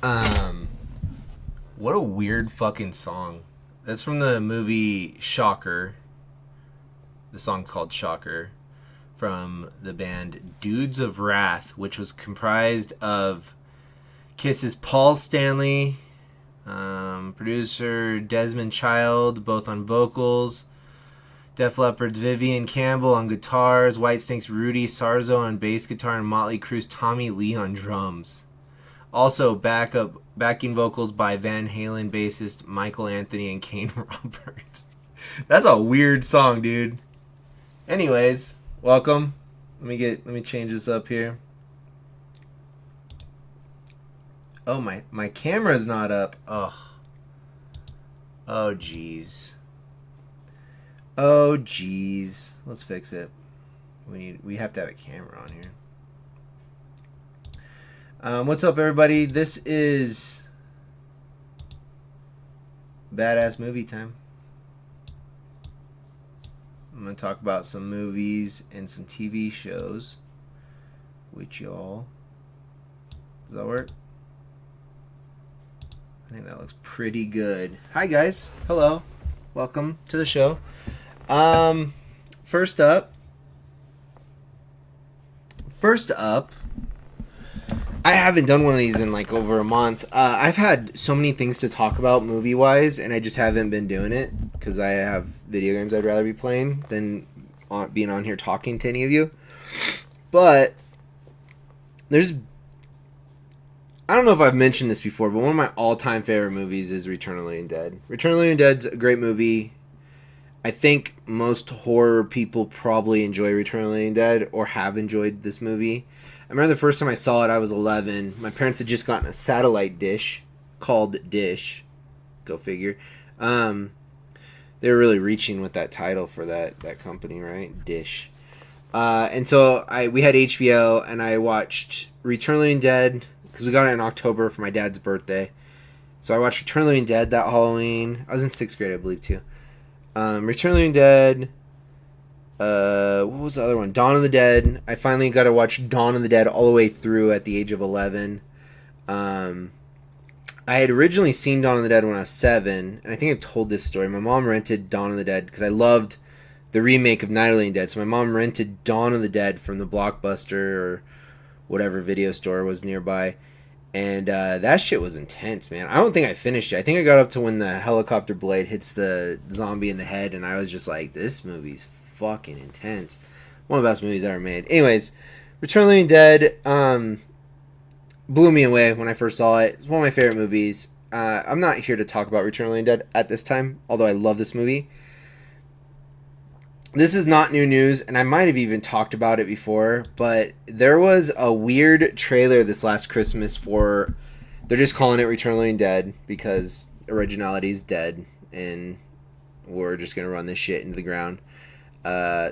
Um, what a weird fucking song. That's from the movie Shocker. The song's called Shocker, from the band Dudes of Wrath, which was comprised of Kiss's Paul Stanley, producer Desmond Child, both on vocals, Def Leppard's Vivian Campbell on guitars, Whitesnake's Rudy Sarzo on bass guitar, and Motley Crue's Tommy Lee on drums. Also, backing vocals by Van Halen bassist Michael Anthony and Kane Roberts. That's a weird song, dude. Anyways, welcome. Let me change this up here. Oh, my camera's not up. Oh jeez. Oh jeez. Let's fix it. We have to have a camera on here. What's up, everybody? This is Badass Movie Time. I'm going to talk about some movies and some TV shows with y'all. Does that work? I think that looks pretty good. Hi, guys. Hello. Welcome to the show. First up, I haven't done one of these in like over a month. I've had so many things to talk about movie-wise, and I just haven't been doing it because I have video games I'd rather be playing than being on here talking to any of you. But I don't know if I've mentioned this before, but one of my all-time favorite movies is Return of the Living Dead. Return of the Living Dead's a great movie. I think most horror people probably enjoy Return of the Living Dead or have enjoyed this movie. I remember the first time I saw it, I was 11. My parents had just gotten a satellite dish called Dish. Go figure. They were really reaching with that title for that company, right? Dish. And so we had HBO, and I watched Return of the Living Dead because we got it in October for my dad's birthday. So I watched Return of the Living Dead that Halloween. I was in 6th grade, I believe, too. Return of the Living Dead. What was the other one? Dawn of the Dead. I finally got to watch Dawn of the Dead all the way through at the age of 11. I had originally seen Dawn of the Dead when I was 7, and I think I've told this story. My mom rented Dawn of the Dead because I loved the remake of Night of the Living Dead. So my mom rented Dawn of the Dead from the Blockbuster or whatever video store was nearby. And that shit was intense, man. I don't think I finished it. I think I got up to when the helicopter blade hits the zombie in the head, and I was just like, this movie's fucking intense. One of the best movies ever made. Anyways, Return of the Living Dead blew me away when I first saw it. It's one of my favorite movies. I'm not here to talk about Return of the Living Dead at this time, although I love this movie. This is not new news, and I might have even talked about it before, but there was a weird trailer this last Christmas for... They're just calling it Return of the Living Dead because originality is dead, and we're just going to run this shit into the ground.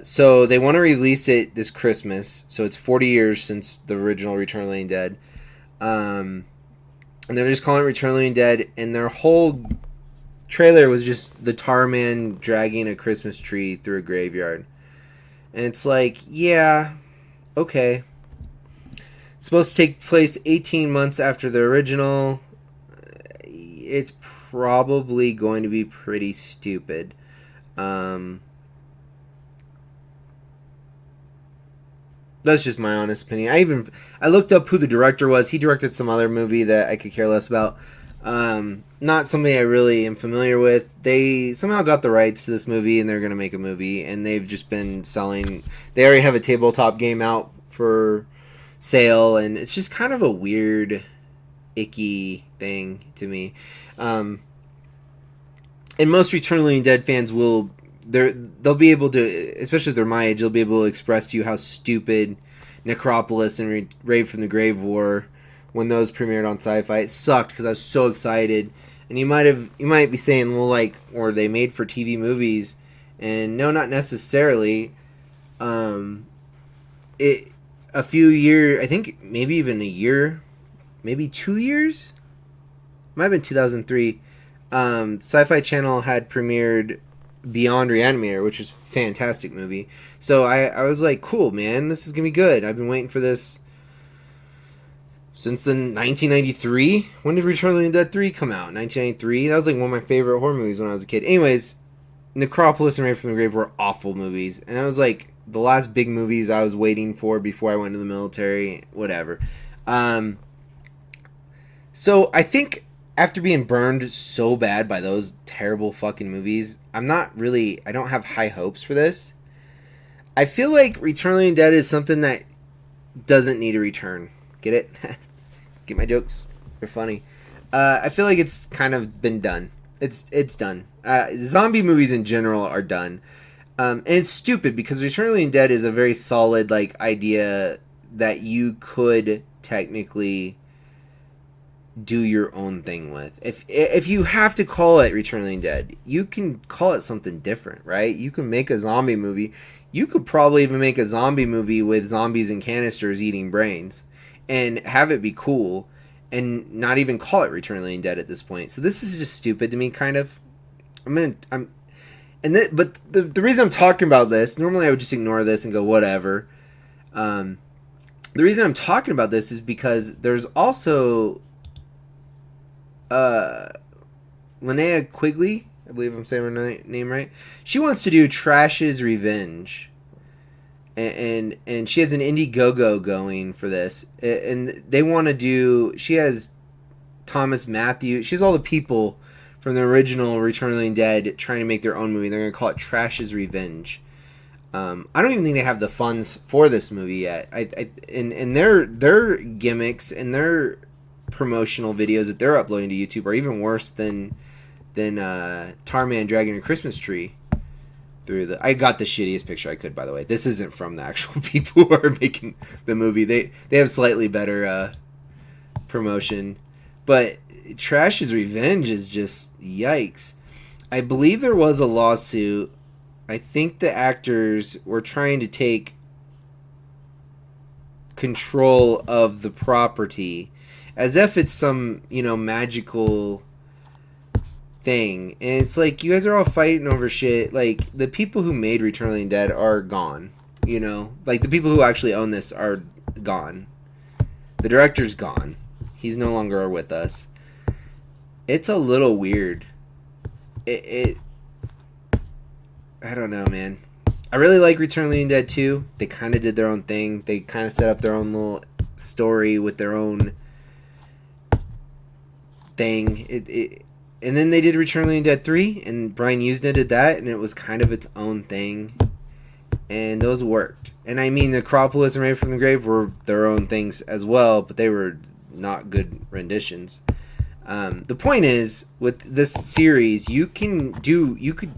So they want to release it this Christmas, so it's 40 years since the original Return of the Living Dead. And they're just calling it Return of the Living Dead, and their whole trailer was just the tar man dragging a Christmas tree through a graveyard. And it's like, yeah, okay. It's supposed to take place 18 months after the original. It's probably going to be pretty stupid. That's just my honest opinion. I looked up who the director was. He directed some other movie that I could care less about. Not somebody I really am familiar with. They somehow got the rights to this movie, and they're going to make a movie, and they've just been selling... They already have a tabletop game out for sale, and it's just kind of a weird, icky thing to me. And most Return of the Living Dead fans will... They'll be able to, especially if they're my age, they'll be able to express to you how stupid Necropolis and Rave from the Grave were when those premiered on Sci-Fi. It sucked because I was so excited. And you might be saying, well, like, or they made for TV movies, and no, not necessarily. A few years, I think maybe even a year, maybe 2 years, might have been 2003. Sci-Fi Channel had premiered Beyond Reanimator, which is a fantastic movie. So I was like, cool, man, this is gonna be good. I've been waiting for this since the 1993. When did Return of the Living Dead 3 come out? 1993. That was like one of my favorite horror movies when I was a kid. Anyways, Necropolis and Rain from the Grave were awful movies, and that was like the last big movies I was waiting for before I went to the military. Whatever. So I think after being burned so bad by those terrible fucking movies, I don't have high hopes for this. I feel like Return of the Living Dead is something that doesn't need a return. Get it? Get my jokes? They're funny. I feel like it's kind of been done. It's done. Zombie movies in general are done. And it's stupid because Return of the Living Dead is a very solid like idea that you could technically do your own thing with. If you have to call it Return of the Living Dead, you can call it something different, right? You can make a zombie movie. You could probably even make a zombie movie with zombies in canisters eating brains and have it be cool and not even call it Return of the Living Dead at this point. So this is just stupid to me, kind of. But the reason I'm talking about this, normally I would just ignore this and go whatever. The reason I'm talking about this is because there's also Linnea Quigley, I believe I'm saying her name right. She wants to do Trash's Revenge, and she has an Indiegogo going for this, and they want to do. She has Thomas Matthew. She has all the people from the original Return of the Living Dead trying to make their own movie. They're going to call it Trash's Revenge. I don't even think they have the funds for this movie yet. And their gimmicks and their promotional videos that they're uploading to YouTube are even worse than Tarman dragging a Christmas tree through the. I got the shittiest picture I could, by the way. This isn't from the actual people who are making the movie. They have slightly better promotion, but Trash's Revenge is just yikes. I believe there was a lawsuit. I think the actors were trying to take control of the property as if it's some, magical thing. And it's like, you guys are all fighting over shit. Like, the people who made Return of the Living Dead are gone. Like, the people who actually own this are gone. The director's gone. He's no longer with us. It's a little weird. I don't know, man. I really like Return of the Living Dead 2. They kind of did their own thing. They kind of set up their own little story with their own thing. And then they did Return of the Living Dead 3, and Brian Usna did that, and it was kind of its own thing. And those worked. And I mean, Necropolis and Rain from the Grave were their own things as well, but they were not good renditions. The point is, with this series, you could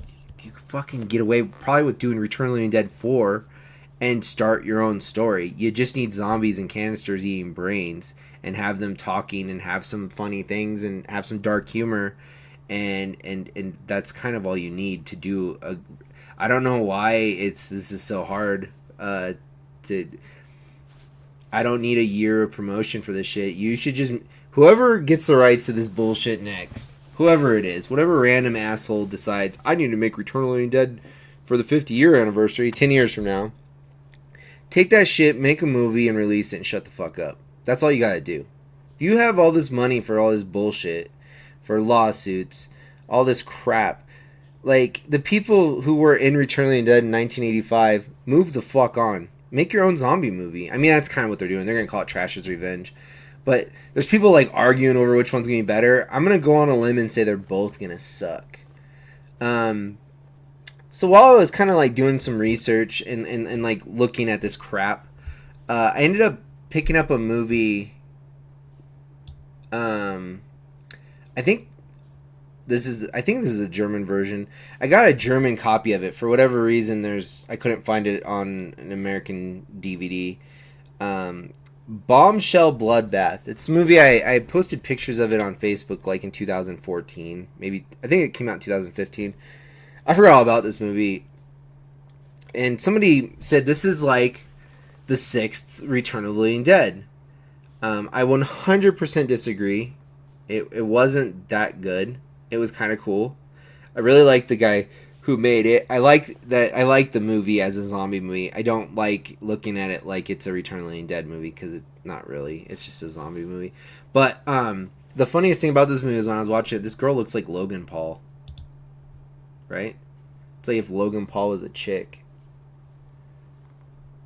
fucking get away probably with doing Return of the Living Dead 4 and start your own story. You just need zombies and canisters eating brains and have them talking and have some funny things and have some dark humor, and that's kind of all you need to do. I don't know why this is so hard I don't need a year of promotion for this shit. You should just, whoever gets the rights to this bullshit next, whoever it is, whatever random asshole decides, I need to make Return of the Living Dead for the 50-year anniversary, 10 years from now, take that shit, make a movie, and release it and shut the fuck up. That's all you gotta do. If you have all this money for all this bullshit, for lawsuits, all this crap, like, the people who were in Return of the Living Dead in 1985, move the fuck on. Make your own zombie movie. I mean, that's kind of what they're doing. They're gonna call it Trash's Revenge. But there's people like arguing over which one's gonna be better. I'm gonna go on a limb and say they're both gonna suck. So while I was kind of like doing some research and like looking at this crap, I ended up picking up a movie. I think this is a German version. I got a German copy of it for whatever reason. I couldn't find it on an American DVD. Bombshell Bloodbath. It's a movie I posted pictures of it on Facebook like in 2014. Maybe I think it came out in 2015. I forgot all about this movie. And somebody said this is like the 6th Return of the Living Dead. I 100% disagree. It wasn't that good. It was kind of cool. I really liked the guy who made it. I like that. I like the movie as a zombie movie. I don't like looking at it like it's a Return of the Living Dead movie because it's not really. It's just a zombie movie. But the funniest thing about this movie is when I was watching it, this girl looks like Logan Paul. Right? It's like if Logan Paul was a chick.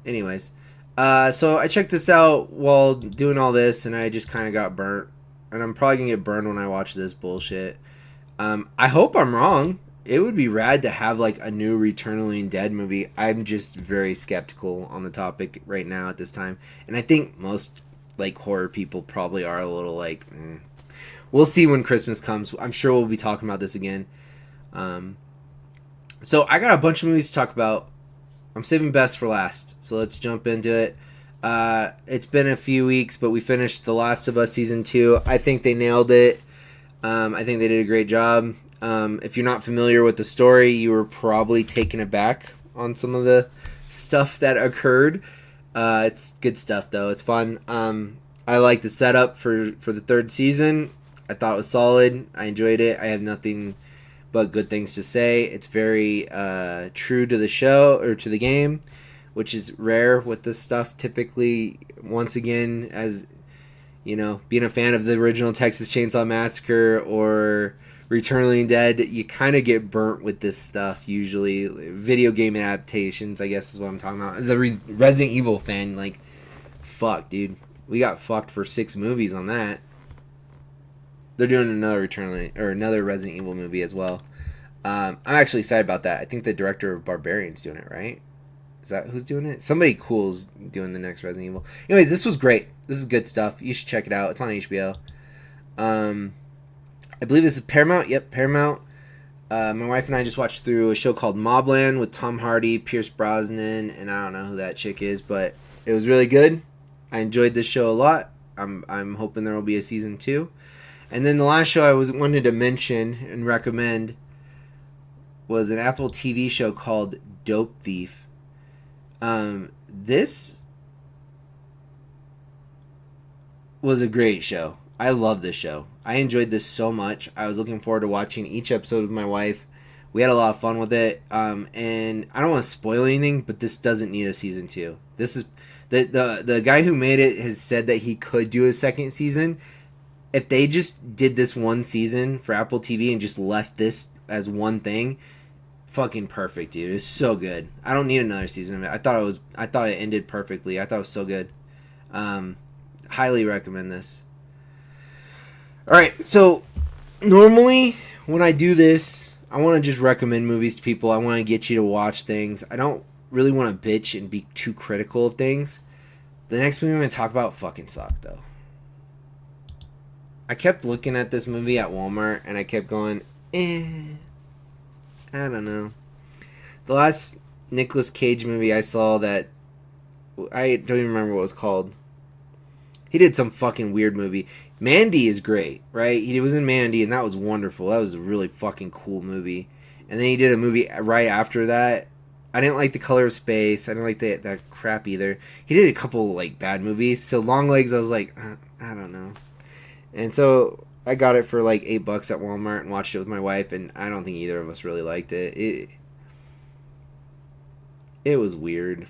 Anyways, so I checked this out while doing all this, and I just kind of got burnt. And I'm probably gonna get burned when I watch this bullshit. I hope I'm wrong. It would be rad to have like a new Return of the Living Dead movie. I'm just very skeptical on the topic right now at this time, and I think most like horror people probably are a little like. We'll see when Christmas comes. I'm sure we'll be talking about this again. So I got a bunch of movies to talk about. I'm saving best for last, so let's jump into it. It's been a few weeks, but we finished The Last of Us Season 2. I think they nailed it. I think they did a great job. If you're not familiar with the story, you were probably taken aback on some of the stuff that occurred. It's good stuff, though. It's fun. I like the setup for the third season. I thought it was solid. I enjoyed it. I have nothing but good things to say. It's very true to the show, or to the game, which is rare with this stuff. Typically, once again, as you know, being a fan of the original Texas Chainsaw Massacre or Return of the Living Dead, you kind of get burnt with this stuff usually. Video game adaptations, I guess, is what I'm talking about. As a Resident Evil fan, like, fuck, dude. We got fucked for 6 movies on that. They're doing another another Resident Evil movie as well. I'm actually excited about that. I think the director of Barbarian's doing it, right? Is that who's doing it? Somebody cool's doing the next Resident Evil. Anyways, this was great. This is good stuff. You should check it out. It's on HBO. I believe this is Paramount. Yep, Paramount. My wife and I just watched through a show called Mobland with Tom Hardy, Pierce Brosnan, and I don't know who that chick is, but it was really good. I enjoyed this show a lot. I'm hoping there will be a season 2. And then the last show I wanted to mention and recommend was an Apple TV show called Dope Thief. This was a great show. I love this show. I enjoyed this so much. I was looking forward to watching each episode with my wife. We had a lot of fun with it. And I don't want to spoil anything, but this doesn't need a season 2. This is the guy who made it has said that he could do a second season. If they just did this one season for Apple TV and just left this as one thing, fucking perfect, dude. It's so good. I don't need another season of it. I thought it ended perfectly. I thought it was so good. Highly recommend this. Alright, so normally when I do this, I want to just recommend movies to people. I want to get you to watch things. I don't really want to bitch and be too critical of things. The next movie I'm going to talk about fucking sucked, though. I kept looking at this movie at Walmart, and I kept going, I don't know. The last Nicolas Cage movie I saw that, I don't even remember what it was called. He did some fucking weird movie. Mandy is great, right? He was in Mandy, and that was wonderful. That was a really fucking cool movie. And then he did a movie right after that. I didn't like The Color of Space. I didn't like that crap either. He did a couple, like, bad movies. So Longlegs, I was like, I don't know. And so I got it for like $8 at Walmart and watched it with my wife, and I don't think either of us really liked it. It was weird,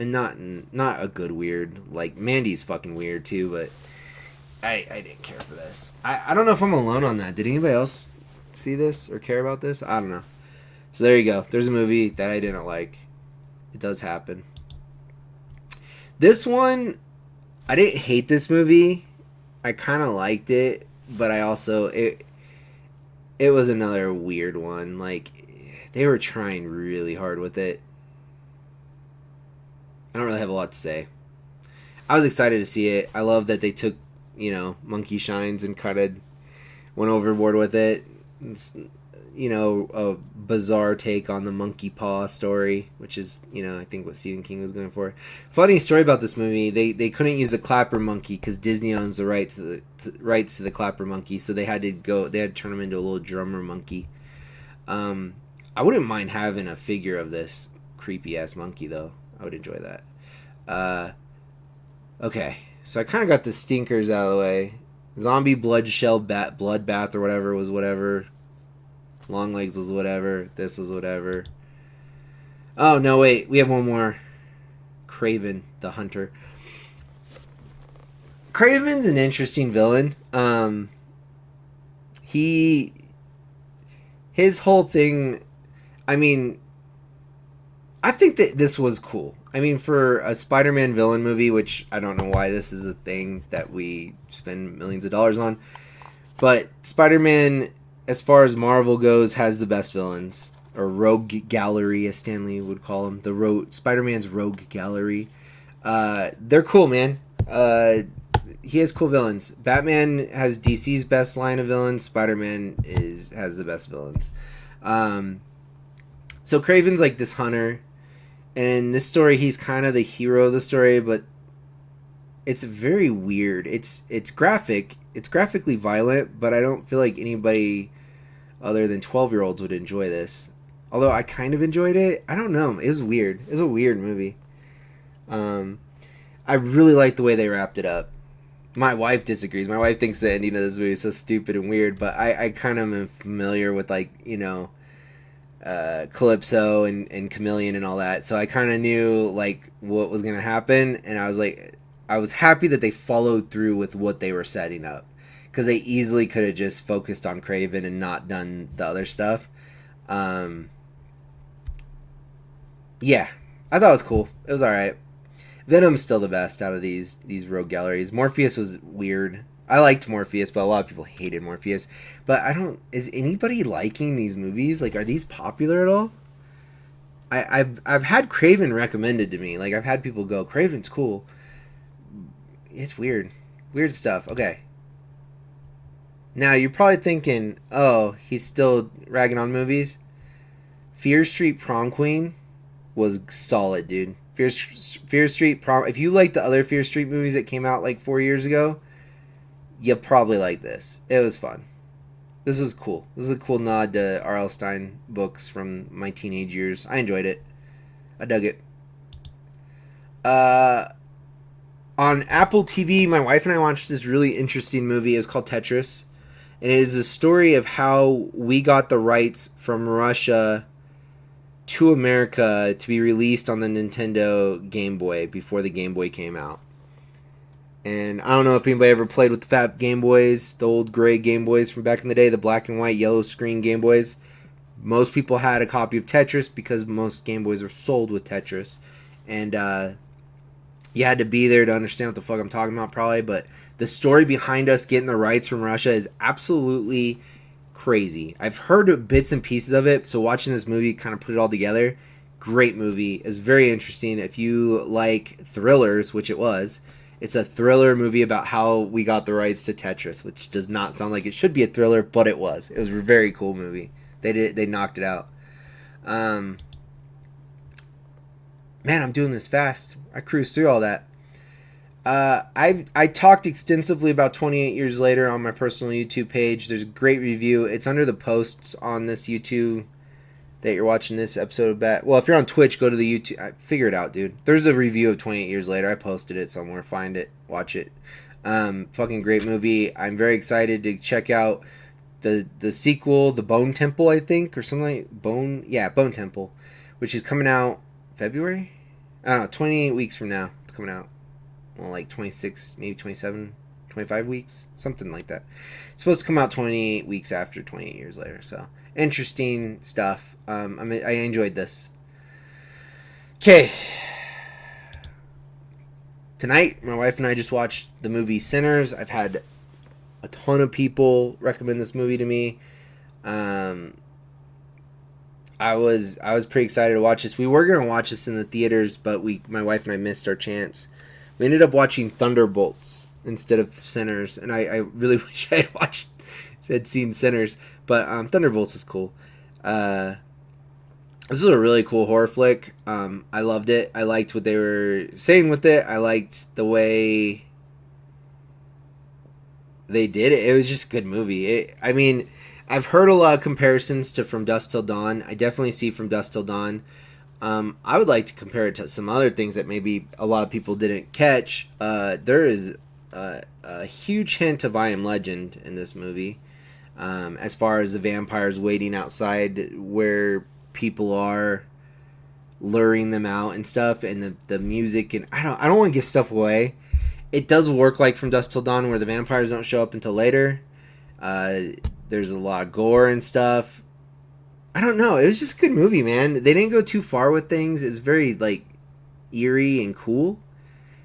and not a good weird. Like Mandy's fucking weird too, but I didn't care for this. I don't know if I'm alone on that. Did anybody else see this or care about this? I don't know. So there you go. There's a movie that I didn't like. It does happen. This one, I didn't hate this movie. I kind of liked it, but I also it was another weird one. Like they were trying really hard with it. I don't really have a lot to say. I was excited to see it. I love that they took, Monkey Shines and kind of went overboard with it. It's, a bizarre take on the monkey paw story, which is, I think what Stephen King was going for. Funny story about this movie, they couldn't use the clapper monkey because Disney owns the rights to the clapper monkey, so they had to turn him into a little drummer monkey. I wouldn't mind having a figure of this creepy ass monkey though. I would enjoy that. Okay, so I kind of got the stinkers out of the way. Zombie bloodbath or whatever was whatever. Longlegs was whatever. This was whatever. Oh no, wait, we have one more. Craven the Hunter. Craven's an interesting villain. He his whole thing. I mean, I think that this was cool. I mean, for a Spider-Man villain movie, which I don't know why this is a thing that we spend millions of dollars on, but Spider-Man, as far as Marvel goes, has the best villains, or rogue gallery, as Stan Lee would call them. Spider-Man's rogue gallery. They're cool, man. He has cool villains. Batman has DC's best line of villains. Spider-Man has the best villains. So Kraven's like this hunter. And in this story, he's kind of the hero of the story, but it's very weird. It's graphic. It's graphically violent, but I don't feel like anybody other than 12-year-olds would enjoy this. Although I kind of enjoyed it. I don't know. It was weird. It was a weird movie. I really like the way they wrapped it up. My wife disagrees. My wife thinks the ending of this movie is so stupid and weird, but I kind of am familiar with, like, you know, Calypso and Chameleon and all that, so I kind of knew like what was gonna happen, and I was happy that they followed through with what they were setting up, because they easily could have just focused on Kraven and not done the other stuff. Yeah, I thought it was cool. It was all right. Venom's still the best out of these rogue galleries. Morpheus was weird. I liked Morpheus, but a lot of people hated Morpheus. But I don't... Is anybody liking these movies? Like, are these popular at all? I've had Kraven recommended to me. Like, I've had people go, Kraven's cool. It's weird. Weird stuff. Okay. Now, you're probably thinking, oh, he's still ragging on movies? Fear Street Prom Queen was solid, dude. Fear Street Prom... If you like the other Fear Street movies that came out like 4 years ago, you probably like this. It was fun. This is cool. This is a cool nod to R.L. Stine books from my teenage years. I enjoyed it. I dug it. On Apple TV, my wife and I watched this really interesting movie. It's called Tetris. And it is a story of how we got the rights from Russia to America to be released on the Nintendo Game Boy before the Game Boy came out. And I don't know if anybody ever played with the fat Game Boys, the old gray Game Boys from back in the day, the black and white yellow screen Game Boys. Most people had a copy of Tetris because most Game Boys are sold with Tetris. And you had to be there to understand what the fuck I'm talking about probably. But the story behind us getting the rights from Russia is absolutely crazy. I've heard bits and pieces of it, so watching this movie kind of put it all together. Great movie. It's very interesting. If you like thrillers, which it was... It's a thriller movie about how we got the rights to Tetris, which does not sound like it should be a thriller, but it was. It was a very cool movie. They knocked it out. Man, I'm doing this fast. I cruised through all that. I talked extensively about 28 Years Later on my personal YouTube page. There's a great review. It's under the posts on this YouTube that you're watching this episode of Bat. Well, if you're on Twitch, go to the YouTube. Figure it out, dude. There's a review of 28 Years Later. I posted it somewhere. Find it. Watch it. Fucking great movie. I'm very excited to check out the sequel, The Bone Temple, I think, or something like Bone Temple, which is coming out February? I don't know, 28 weeks from now. It's coming out. Well, like 26, maybe 27, 25 weeks, something like that. It's supposed to come out 28 weeks after 28 Years Later, so interesting stuff. I enjoyed this. Okay. Tonight, my wife and I just watched the movie Sinners. I've had a ton of people recommend this movie to me. I was pretty excited to watch this. We were going to watch this in the theaters, but my wife and I missed our chance. We ended up watching Thunderbolts instead of Sinners, and I really wish I had seen Sinners, but Thunderbolts is cool. This is a really cool horror flick. I loved it. I liked what they were saying with it. I liked the way they did it. It was just a good movie. I mean, I've heard a lot of comparisons to From Dusk Till Dawn. I definitely see From Dusk Till Dawn. I would like to compare it to some other things that maybe a lot of people didn't catch. There is a huge hint of I Am Legend in this movie. As far as the vampires waiting outside where people are, luring them out and stuff, and the music, and I don't want to give stuff away. It does work like From Dusk Till Dawn, where the vampires don't show up until later. Uh, there's a lot of gore and stuff. I don't know. It was just a good movie, man. They didn't go too far with things. It's very like eerie and cool.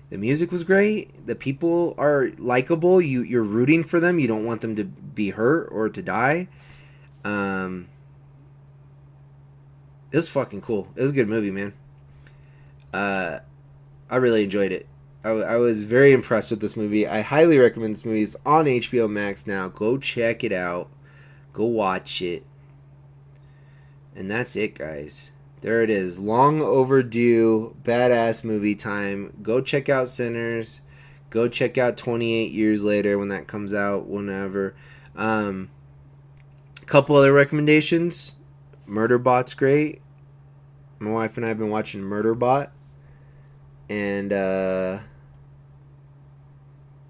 The music was great. The people are likable. You're rooting for them. You don't want them to be hurt or to die. Um, it was fucking cool. It was a good movie, man. Uh, I really enjoyed it. I was very impressed with this movie. I highly recommend this movie. It's on HBO Max now. Go check it out. Go watch it. And that's it, guys. There it is. Long overdue, badass movie time. Go check out Sinners. Go check out 28 Years Later when that comes out, whenever. A couple other recommendations. Murderbot's great. My wife and I have been watching Murderbot. And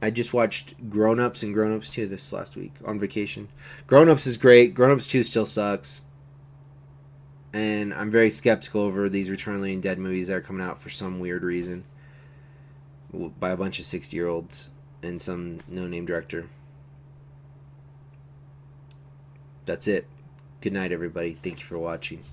I just watched Grown Ups and Grown Ups 2 this last week on vacation. Grown Ups is great. Grown Ups 2 still sucks. And I'm very skeptical over these Return of the Living Dead movies that are coming out for some weird reason by a bunch of 60-year-olds and some no-name director. That's it. Good night, everybody. Thank you for watching.